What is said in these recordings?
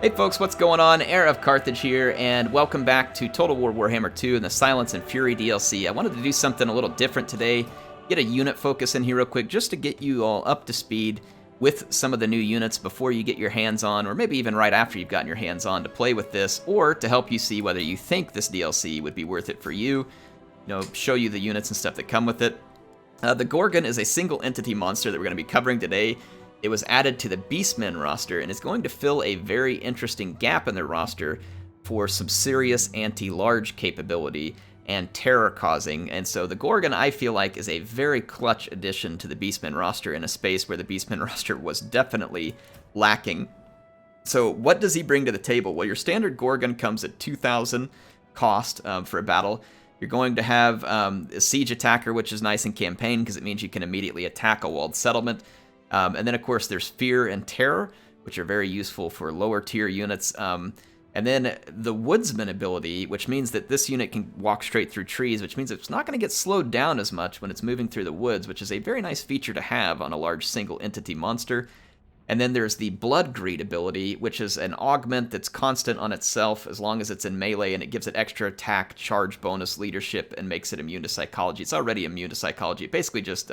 Hey folks, what's going on? AntiLarge here, and welcome back to Total War Warhammer 2 and the Silence and Fury DLC. I wanted to do something a little different today, get a unit focus in here real quick, just to get you all up to speed with some of the new units before you get your hands on, or maybe even right after you've gotten your hands on to play with this, or to help you see whether you think this DLC would be worth it for you, show you the units and stuff that come with it. The Ghorgon is a single entity monster that we're going to be covering today. It was added to the Beastmen roster, and it's going to fill a very interesting gap in their roster for some serious anti-large capability and terror causing. And so the Ghorgon, I feel like, is a very clutch addition to the Beastmen roster in a space where the Beastmen roster was definitely lacking. So what does he bring to the table? Well, your standard Ghorgon comes at 2,000 cost for a battle. You're going to have a siege attacker, which is nice in campaign because it means you can immediately attack a walled settlement. And then, of course, there's Fear and Terror, which are very useful for lower tier units. And then the Woodsman ability, which means that this unit can walk straight through trees, which means it's not going to get slowed down as much when it's moving through the woods, which is a very nice feature to have on a large single entity monster. And then there's the Blood Greed ability, which is an augment that's constant on itself as long as it's in melee, and it gives it extra attack, charge bonus, leadership, and makes it immune to psychology. It's already immune to psychology. It basically just...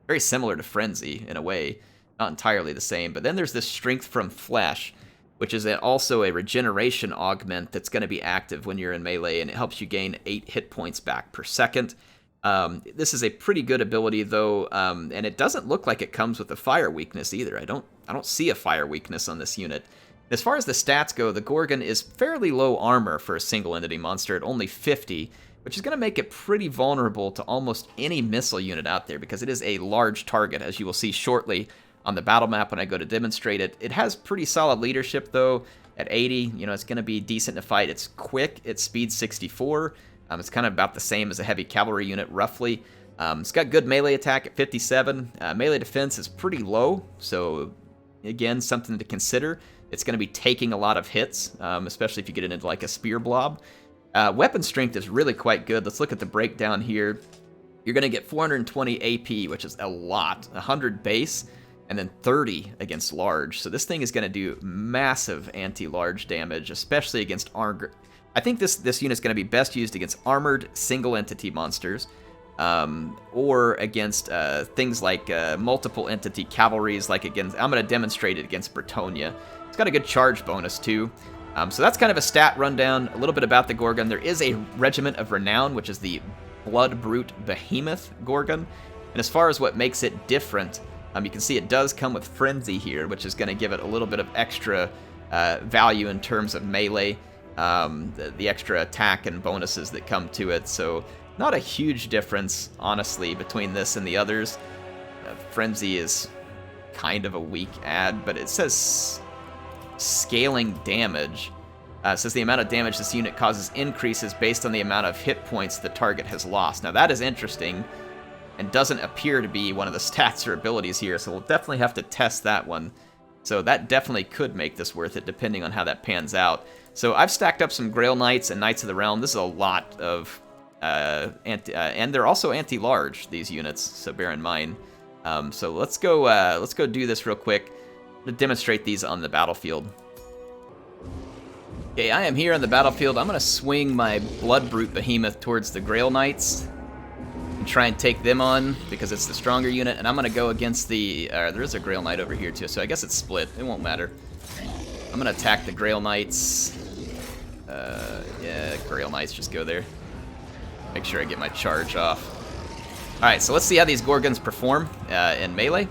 very similar to Frenzy in a way, not entirely the same. But then there's this Strength from Flesh, which is also a regeneration augment that's going to be active when you're in melee, and it helps you gain 8 hit points back per second. This is a pretty good ability though, and it doesn't look like it comes with a fire weakness either. I don't see a fire weakness on this unit. As far as the stats go, the Ghorgon is fairly low armor for a single entity monster at only 50. Which is going to make it pretty vulnerable to almost any missile unit out there because it is a large target, as you will see shortly on the battle map when I go to demonstrate it. It has pretty solid leadership, though, at 80. It's going to be decent to fight. It's quick. It's speed 64. It's kind of about the same as a heavy cavalry unit, roughly. It's got good melee attack at 57. Melee defense is pretty low, so, again, something to consider. It's going to be taking a lot of hits, especially if you get it into, like, a spear blob. Weapon strength is really quite good. Let's look at the breakdown here. You're going to get 420 AP, which is a lot. 100 base, and then 30 against large. So this thing is going to do massive anti-large damage, especially against armored... I think this unit is going to be best used against armored single-entity monsters, or against things like multiple entity cavalries, like against... I'm going to demonstrate it against Bretonnia. It's got a good charge bonus, too. So that's kind of a stat rundown, a little bit about the Ghorgon. There is a Regiment of Renown, which is the Blood Brute Behemoth Ghorgon. And as far as what makes it different, you can see it does come with Frenzy here, which is going to give it a little bit of extra value in terms of melee, the extra attack and bonuses that come to it. So not a huge difference, honestly, between this and the others. Frenzy is kind of a weak add, but it says... scaling damage. Says the amount of damage this unit causes increases based on the amount of hit points the target has lost. Now that is interesting and doesn't appear to be one of the stats or abilities here, so we'll definitely have to test that one. So that definitely could make this worth it depending on how that pans out. So I've stacked up some Grail Knights and Knights of the Realm. This is a lot of and they're also anti-large, these units, so bear in mind. So let's go do this real quick to demonstrate these on the battlefield. Okay, I am here on the battlefield. I'm going to swing my Blood Brute Behemoth towards the Grail Knights and try and take them on because it's the stronger unit. And I'm going to go against the... there is a Grail Knight over here too, so I guess it's split. It won't matter. I'm going to attack the Grail Knights. Yeah, Grail Knights just go there. Make sure I get my charge off. Alright, so let's see how these Ghorgons perform in melee.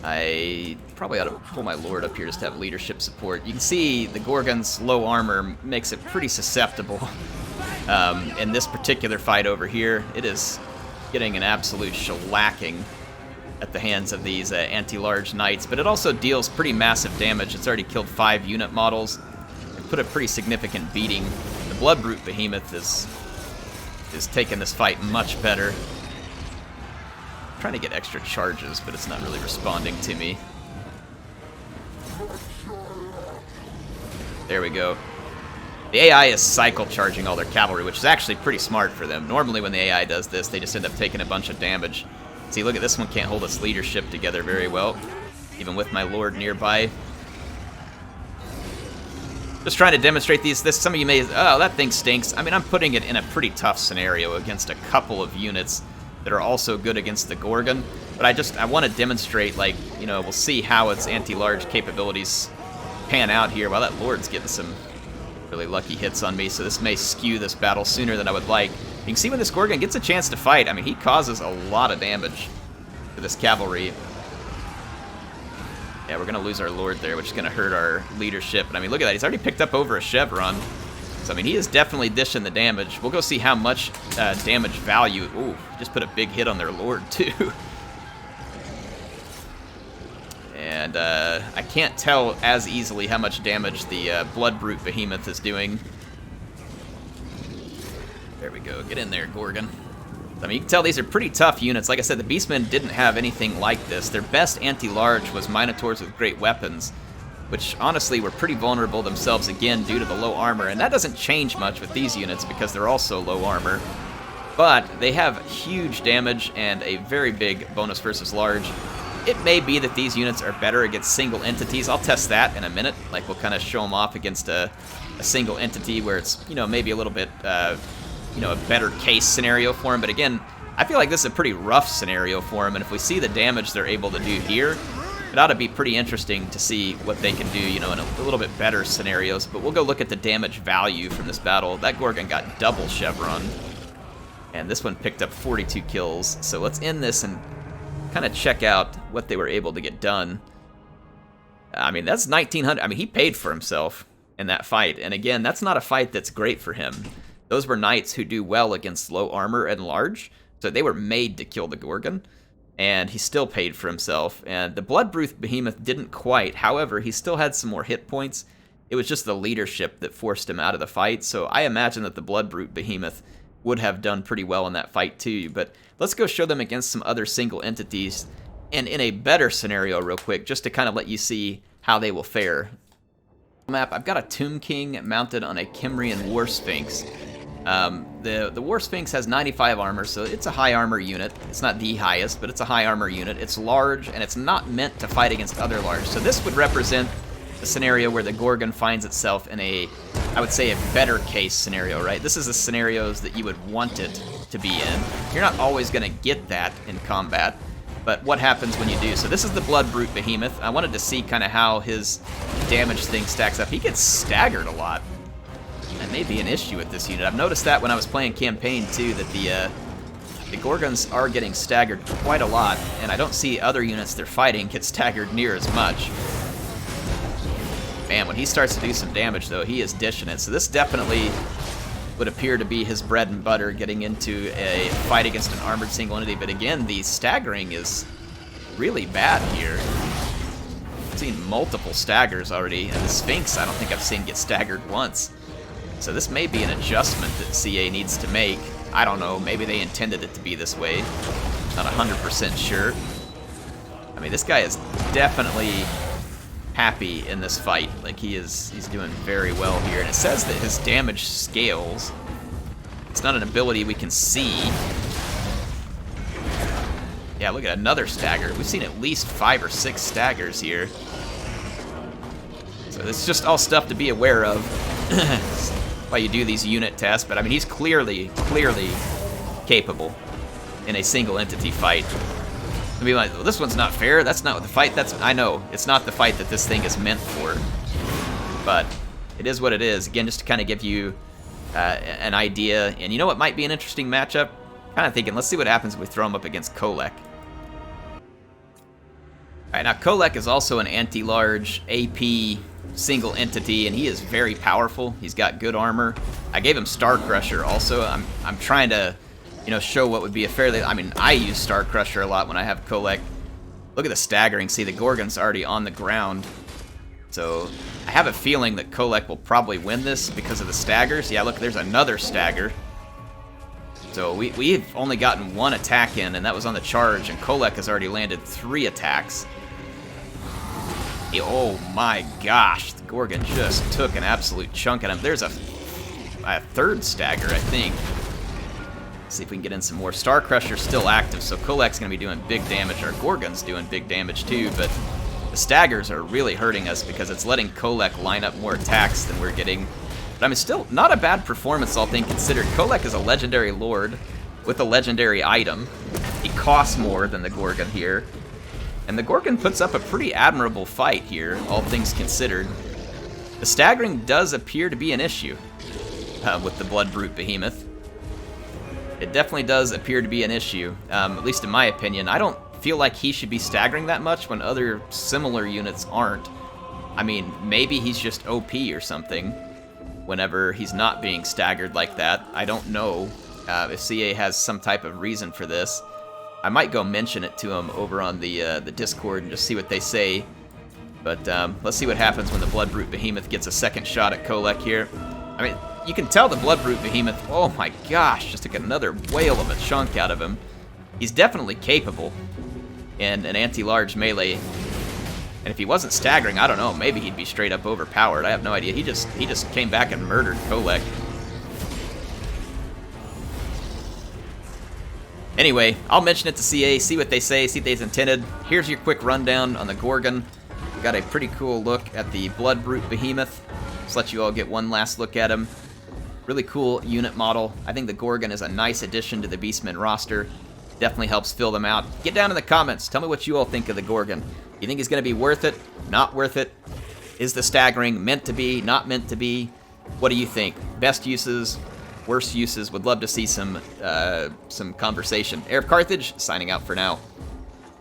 I probably ought to pull my Lord up here just to have leadership support. You can see the Ghorgon's low armor makes it pretty susceptible. In this particular fight over here, it is getting an absolute shellacking at the hands of these anti-large knights, but it also deals pretty massive damage. It's already killed 5 unit models and put a pretty significant beating. The Blood Brute Behemoth is taking this fight much better. Trying to get extra charges, but it's not really responding to me. There we go. The AI is cycle charging all their cavalry, which is actually pretty smart for them. Normally when the AI does this, they just end up taking a bunch of damage. See, look at this one, can't hold its leadership together very well, even with my Lord nearby. Just trying to demonstrate this. Some of you may, oh, that thing stinks. I mean, I'm putting it in a pretty tough scenario against a couple of units that are also good against the Ghorgon. But I want to demonstrate, like, you know, we'll see how its anti-large capabilities pan out here. Well, that Lord's getting some really lucky hits on me, so this may skew this battle sooner than I would like. You can see when this Ghorgon gets a chance to fight, I mean, he causes a lot of damage to this cavalry. Yeah, we're going to lose our Lord there, which is going to hurt our leadership. But I mean, look at that. He's already picked up over a chevron. So, I mean, he is definitely dishing the damage. We'll go see how much damage value. Ooh, just put a big hit on their Lord, too. And I can't tell as easily how much damage the Blood Brute Behemoth is doing. There we go. Get in there, Ghorgon. I mean, you can tell these are pretty tough units. Like I said, the Beastmen didn't have anything like this. Their best anti-large was Minotaurs with great weapons, which honestly were pretty vulnerable themselves, again, due to the low armor. And that doesn't change much with these units because they're also low armor. But they have huge damage and a very big bonus versus large. It may be that these units are better against single entities. I'll test that in a minute. Like, we'll kind of show them off against a single entity where it's, you know, maybe a little bit... you know, a better case scenario for him. But again, I feel like this is a pretty rough scenario for him, and if we see the damage they're able to do here, it ought to be pretty interesting to see what they can do, you know, in a little bit better scenarios. But we'll go look at the damage value from this battle. That Ghorgon got double chevron, and this one picked up 42 kills. So let's end this and kind of check out what they were able to get done. I mean, that's 1900. I mean, he paid for himself in that fight, and again, that's not a fight that's great for him. Those were knights who do well against low armor and large, so they were made to kill the Ghorgon, and he still paid for himself. And the Blood Brute Behemoth didn't quite, however, he still had some more hit points. It was just the leadership that forced him out of the fight, so I imagine that the Blood Brute Behemoth would have done pretty well in that fight too. But let's go show them against some other single entities, and in a better scenario real quick, just to kind of let you see how they will fare. Map, I've got a Tomb King mounted on a Kymrian War Sphinx. The War Sphinx has 95 armor, so it's a high armor unit. It's not the highest, but it's a high armor unit. It's large, and it's not meant to fight against other large. So this would represent a scenario where the Ghorgon finds itself in a, I would say, a better case scenario, right? This is the scenarios that you would want it to be in. You're not always going to get that in combat, but what happens when you do? So this is the Blood Brute Behemoth. I wanted to see kind of how his damage thing stacks up. He gets staggered a lot. That may be an issue with this unit. I've noticed that when I was playing campaign too, that the Ghorgons are getting staggered quite a lot, and I don't see other units they're fighting get staggered near as much. Man, when he starts to do some damage though, he is dishing it. So this definitely would appear to be his bread and butter, getting into a fight against an armored single entity. But again, the staggering is really bad here. I've seen multiple staggers already, and the Sphinx I don't think I've seen get staggered once. So this may be an adjustment that CA needs to make. I don't know, maybe they intended it to be this way. Not 100% sure. I mean, this guy is definitely happy in this fight. Like, he's doing very well here. And it says that his damage scales. It's not an ability we can see. Yeah, look at another stagger. We've seen at least 5 or 6 staggers here. So it's just all stuff to be aware of. Why you do these unit tests, but I mean, he's clearly capable in a single entity fight. To be like, well, this one's not fair. That's not what the fight. I know it's not the fight that this thing is meant for, but it is what it is. Again, just to kind of give you an idea. And you know what might be an interesting matchup? Kind of thinking, let's see what happens if we throw him up against Kolek. All right, now Kolek is also an anti-large AP single entity, and he is very powerful. He's got good armor. I gave him Star Crusher also. I'm trying to, you know, show what would be a fairly, I mean, I use Star Crusher a lot when I have Kolek. Look at the staggering. See, the Ghorgon's already on the ground. So I have a feeling that Kolek will probably win this because of the staggers. Yeah, look, there's another stagger. So we've only gotten 1 attack in, and that was on the charge, and Kolek has already landed 3 attacks. Oh my gosh, the Ghorgon just took an absolute chunk at him. There's a 3rd stagger, I think. Let's see if we can get in some more. Star Crusher's still active, so Kolek's going to be doing big damage. Our Ghorgon's doing big damage too, but The staggers are really hurting us because it's letting Kolek line up more attacks than we're getting. But I mean, still not a bad performance, all things considered. Kolek is a legendary lord with a legendary item. He costs more than the Ghorgon here. And the Ghorgon puts up a pretty admirable fight here, all things considered. The staggering does appear to be an issue with the Blood Brute Behemoth. It definitely does appear to be an issue, at least in my opinion. I don't feel like he should be staggering that much when other similar units aren't. I mean, maybe he's just OP or something whenever he's not being staggered like that. I don't know if CA has some type of reason for this. I might go mention it to him over on the Discord and just see what they say. But let's see what happens when the Blood Brute Behemoth gets a second shot at Kolek here. I mean, you can tell the Blood Brute Behemoth, oh my gosh, just took another whale of a chunk out of him. He's definitely capable in an anti-large melee. And if he wasn't staggering, I don't know, maybe he'd be straight up overpowered. I have no idea. He just came back and murdered Kolek. Anyway, I'll mention it to CA, see what they say, see if they've intended. Here's your quick rundown on the Ghorgon. Got a pretty cool look at the Blood Brute Behemoth. Just let you all get one last look at him. Really cool unit model. I think the Ghorgon is a nice addition to the Beastmen roster. Definitely helps fill them out. Get down in the comments. Tell me what you all think of the Ghorgon. You think he's going to be worth it? Not worth it? Is the staggering meant to be? Not meant to be? What do you think? Best uses? Worst uses? Would love to see some conversation. HeirofCarthage, signing out for now.